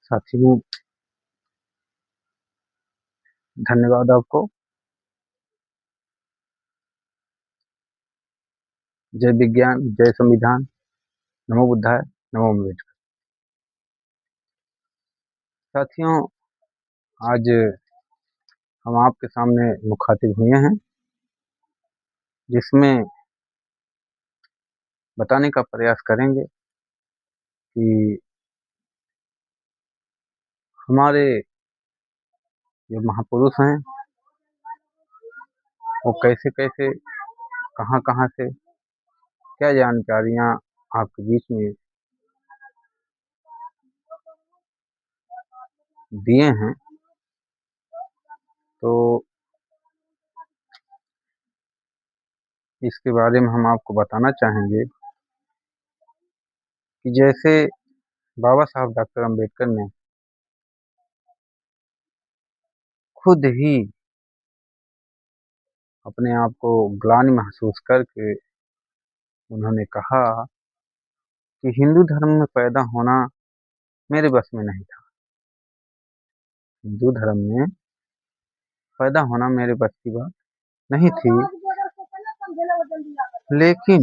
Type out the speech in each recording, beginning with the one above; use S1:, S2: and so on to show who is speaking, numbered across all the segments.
S1: साथियों, धन्यवाद आपको। जय विज्ञान, जय संविधान, नमो बुद्धाय, नमो अम्बेडकर। साथियों, आज हम आपके सामने मुखातिब हुए हैं, जिसमें बताने का प्रयास करेंगे कि हमारे जो महापुरुष हैं, वो कैसे-कैसे, कहाँ-कहाँ से क्या जानकारियाँ आपके बीच में दिए हैं। तो इसके बारे में हम आपको बताना चाहेंगे कि जैसे बाबा साहब डॉक्टर अम्बेडकर ने खुद ही अपने आप को ग्लानि महसूस करके उन्होंने कहा कि हिंदू धर्म में पैदा होना मेरे बस में नहीं था। हिंदू धर्म में पैदा होना मेरे बस की बात नहीं थी, लेकिन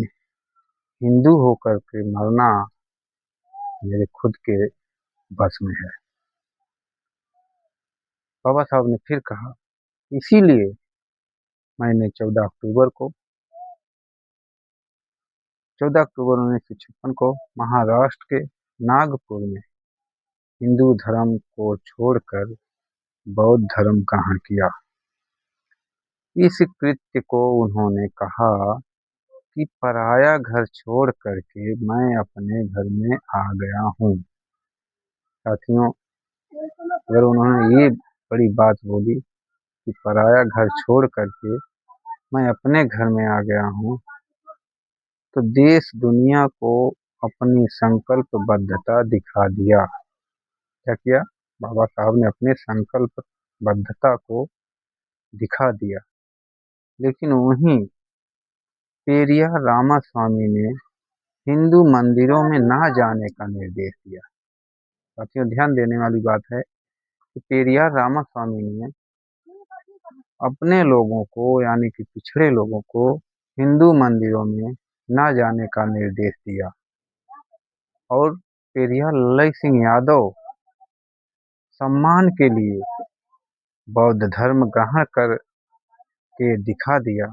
S1: हिंदू होकर के मरना मेरे खुद के बस में है। बाबा साहब ने फिर कहा, इसीलिए मैंने 14 अक्टूबर 1956 को महाराष्ट्र के नागपुर में हिंदू धर्म को छोड़कर बौद्ध धर्म ग्रहण किया। इस कृत्य को उन्होंने कहा कि पराया घर छोड़ करके मैं अपने घर में आ गया हूँ। साथियों, अगर उन्होंने ये बड़ी बात बोली कि पराया घर छोड़ करके मैं अपने घर में आ गया हूँ, तो देश दुनिया को अपनी संकल्पबद्धता दिखा दिया। क्या किया? बाबा साहब ने अपने संकल्पबद्धता को दिखा दिया। लेकिन वहीं पेरियार रामास्वामी ने हिंदू मंदिरों में ना जाने का निर्देश दिया। साथियों, ध्यान देने वाली बात है कि पेरियार रामास्वामी ने अपने लोगों को, यानी कि पिछड़े लोगों को, हिंदू मंदिरों में ना जाने का निर्देश दिया। और पेरियार लल्लई सिंह यादव सम्मान के लिए बौद्ध धर्म ग्रहण कर के दिखा दिया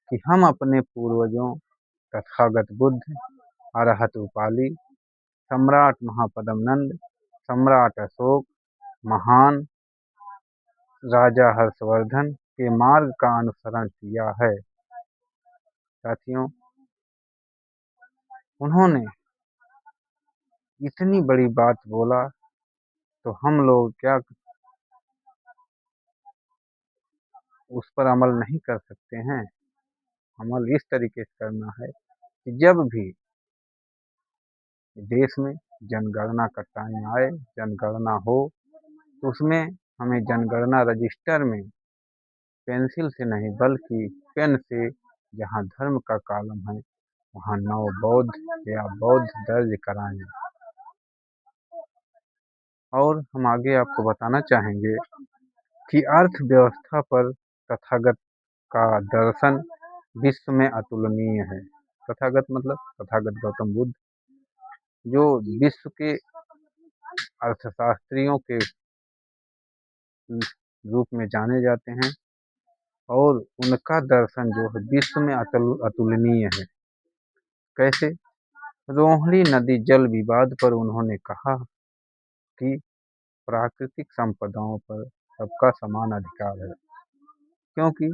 S1: कि हम अपने पूर्वजों तथागत बुद्ध, अरहत उपाली, सम्राट महापद्म नंद, सम्राट अशोक, महान राजा हर्षवर्धन के मार्ग का अनुसरण किया है। साथियों, उन्होंने इतनी बड़ी बात बोला तो हम लोग क्या उस पर अमल नहीं कर सकते हैं? अमल इस तरीके से करना है कि जब भी देश में जनगणना का टाइम आए, जनगणना हो, तो उसमें हमें जनगणना रजिस्टर में पेंसिल से नहीं बल्कि पेन से, जहाँ धर्म का कॉलम है वहाँ नव बौद्ध या बौद्ध दर्ज कराएं। और हम आगे आपको बताना चाहेंगे कि अर्थव्यवस्था पर तथागत का दर्शन विश्व में अतुलनीय है। तथागत मतलब तथागत गौतम बुद्ध, जो विश्व के अर्थशास्त्रियों के रूप में जाने जाते हैं, और उनका दर्शन जो है विश्व में अतुलनीय है। कैसे? रोहिणी नदी जल विवाद पर उन्होंने कहा कि प्राकृतिक संपदाओं पर सबका समान अधिकार है, क्योंकि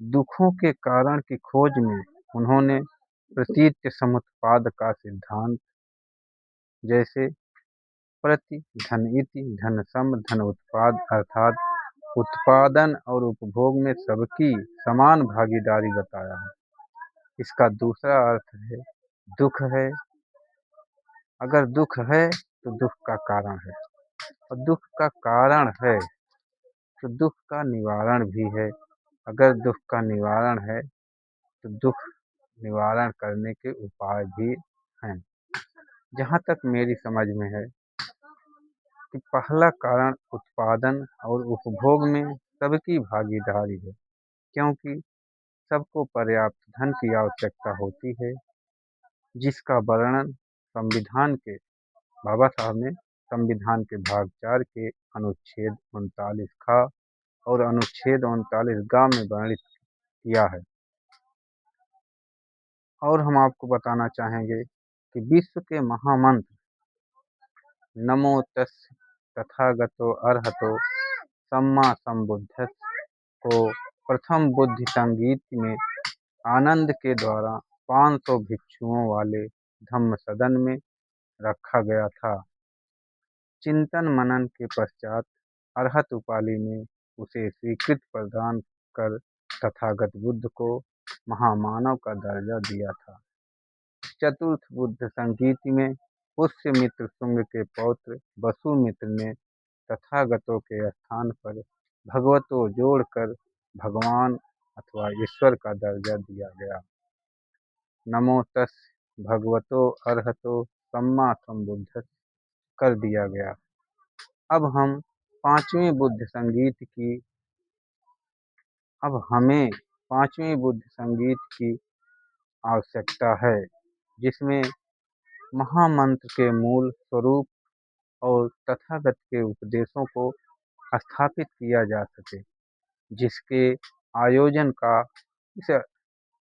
S1: दुखों के कारण की खोज में उन्होंने प्रतीत समुत्पाद का सिद्धांत, जैसे प्रति धन इति धन सम धन उत्पाद, अर्थात उत्पादन और उपभोग में सबकी समान भागीदारी बताया है। इसका दूसरा अर्थ है दुख है। अगर दुख है तो दुख का कारण है, और दुख का कारण है तो दुख का निवारण भी है। अगर दुख का निवारण है तो दुख निवारण करने के उपाय भी हैं। जहाँ तक मेरी समझ में है, कि पहला कारण उत्पादन और उपभोग में सबकी भागीदारी है, क्योंकि सबको पर्याप्त धन की आवश्यकता होती है, जिसका वर्णन संविधान के बाबा साहब ने संविधान के भाग 4 के अनुच्छेद 39 ख और अनुच्छेद 39 ग में वर्णित किया है। और हम आपको बताना चाहेंगे कि विश्व के महामंत्र नमो तस् तथागतो अरहतो सम्मा संबुद्धस्स को प्रथम बुद्ध संगीत में आनंद के द्वारा 500 भिक्षुओं वाले धम्म सदन में रखा गया था। चिंतन मनन के पश्चात अरहत उपालि ने उसे स्वीकृति प्रदान कर तथागत बुद्ध को महामानव का दर्जा दिया था। चतुर्थ बुद्ध संगीति में पुष्यमित्र शुंग के पौत्र वसुमित्र ने तथागतों के स्थान पर भगवतो जोड़कर भगवान अथवा ईश्वर का दर्जा दिया गया। नमो तस् भगवतो अरहतो सम्मा संबुद्धस्स कर दिया गया। अब हम पांचवें बुद्ध संगीत की अब हमें पांचवें बुद्ध संगीत की आवश्यकता है, जिसमें महामंत्र के मूल स्वरूप और तथागत के उपदेशों को स्थापित किया जा सके, जिसके आयोजन का इस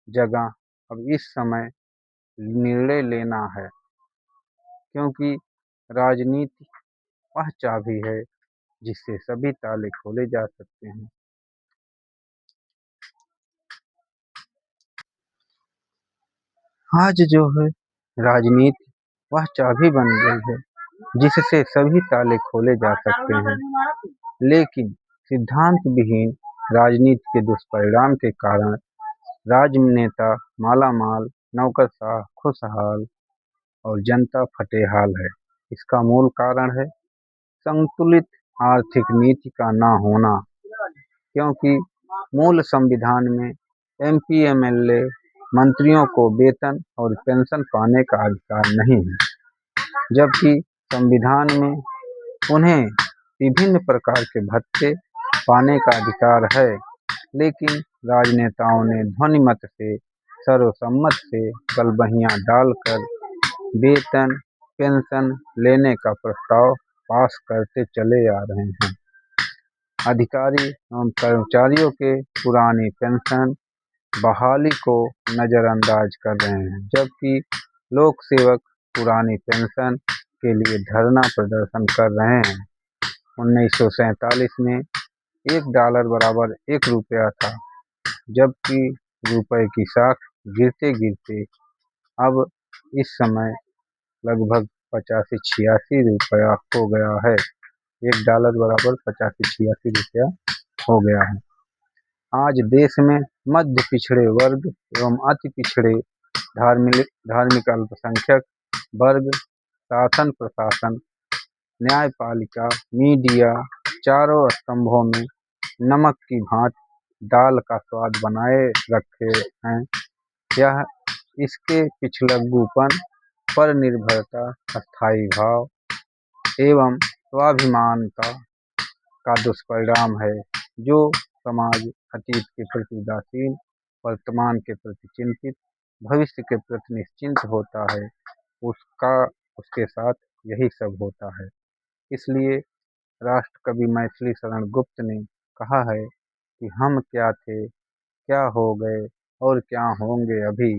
S1: जगह अब इस समय निर्णय लेना है, क्योंकि राजनीति वह चाबी है जिससे सभी ताले खोले जा सकते हैं। आज जो है राजनीति वह चाबी बन गई है जिससे सभी ताले खोले जा सकते हैं, लेकिन सिद्धांत विहीन राजनीति के दुष्परिणाम के कारण राजनेता मालामाल, नौकरशाह खुशहाल और जनता फटेहाल है। इसका मूल कारण है संतुलित आर्थिक नीति का न होना, क्योंकि मूल संविधान में एमपी एमएलए मंत्रियों को वेतन और पेंशन पाने का अधिकार नहीं है, जबकि संविधान में उन्हें विभिन्न प्रकार के भत्ते पाने का अधिकार है। लेकिन राजनेताओं ने ध्वनिमत से सर्वसम्मत से गलबहियां डालकर वेतन पेंशन लेने का प्रस्ताव पास करते चले आ रहे हैं। अधिकारी एवं कर्मचारियों के पुरानी पेंशन बहाली को नजरअंदाज कर रहे हैं, जबकि लोक सेवक पुरानी पेंशन के लिए धरना प्रदर्शन कर रहे हैं। 1947 में $1 बराबर 1 रुपया था, जबकि रुपए की साख गिरते गिरते अब इस समय लगभग 85-86 रुपया हो गया है। $1 बराबर 85-86 रुपया हो गया है। आज देश में मध्य पिछड़े वर्ग एवं अति पिछड़े धार्मिक अल्पसंख्यक वर्ग शासन प्रशासन न्यायपालिका मीडिया चारों स्तंभों में नमक की भांति दाल का स्वाद बनाए रखे हैं। यह इसके पिछलग्गूपन पर निर्भरता अस्थायी भाव एवं स्वाभिमानता का दुष्परिणाम है, जो समाज अतीत के प्रति उदासीन, वर्तमान के प्रति चिंतित, भविष्य के प्रति निश्चिंत होता है, उसके साथ यही सब होता है। इसलिए राष्ट्रकवि मैथिली शरण गुप्त ने कहा है कि हम क्या थे, क्या हो गए और क्या होंगे अभी,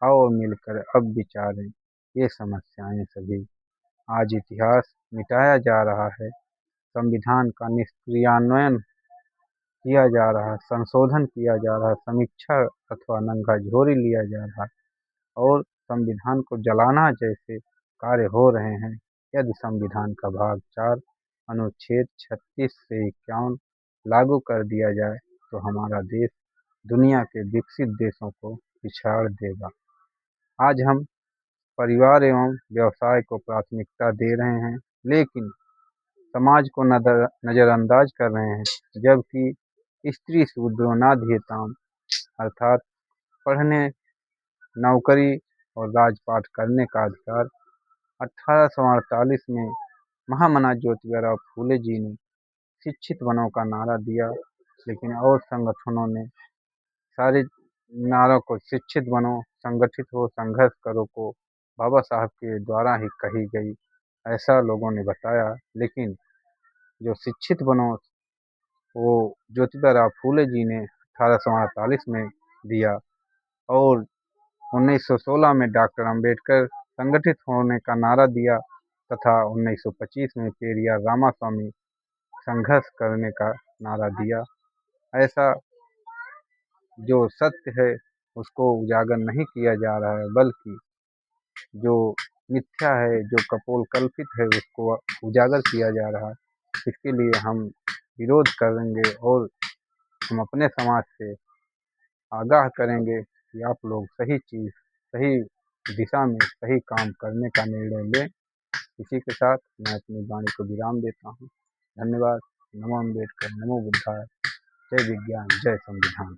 S1: आओ मिलकर अब विचारें ये समस्याएं सभी। आज इतिहास मिटाया जा रहा है, संविधान का निष्क्रियान्वयन किया जा रहा है, संशोधन किया जा रहा है, समीक्षा अथवा नंगाझोरी लिया जा रहा है और संविधान को जलाना जैसे कार्य हो रहे हैं। यदि संविधान का भाग 4 अनुच्छेद 36 से 51 लागू कर दिया जाए तो हमारा देश दुनिया के विकसित देशों को पिछाड़ देगा। आज हम परिवार एवं व्यवसाय को प्राथमिकता दे रहे हैं, लेकिन समाज को नज़रअंदाज कर रहे हैं, जबकि स्त्री शूद्रो नाध्येताम अर्थात पढ़ने, नौकरी और राजपाट करने का अधिकार 1848 में महामना ज्योतिबा फूले जी ने शिक्षित बनो का नारा दिया, लेकिन और संगठनों ने सारे नारों को शिक्षित बनो, संगठित हो, संघर्ष करो को बाबा साहब के द्वारा ही कही गई, ऐसा लोगों ने बताया। लेकिन जो शिक्षित बनो वो ज्योतिबा फूले जी ने 1848 में दिया और 1916 में डॉक्टर अंबेडकर संगठित होने का नारा दिया तथा 1925 में पेरियार रामास्वामी संघर्ष करने का नारा दिया। ऐसा जो सत्य है उसको उजागर नहीं किया जा रहा है, बल्कि जो मिथ्या है, जो कपोल कल्पित है, उसको उजागर किया जा रहा है। इसके लिए हम विरोध करेंगे और हम अपने समाज से आगाह करेंगे कि आप लोग सही चीज़, सही दिशा में सही काम करने का निर्णय लें। इसी के साथ मैं अपनी वाणी को विराम देता हूँ। धन्यवाद। नमो अम्बेडकर, नमो बुद्धाय, जय विज्ञान, जय संविधान।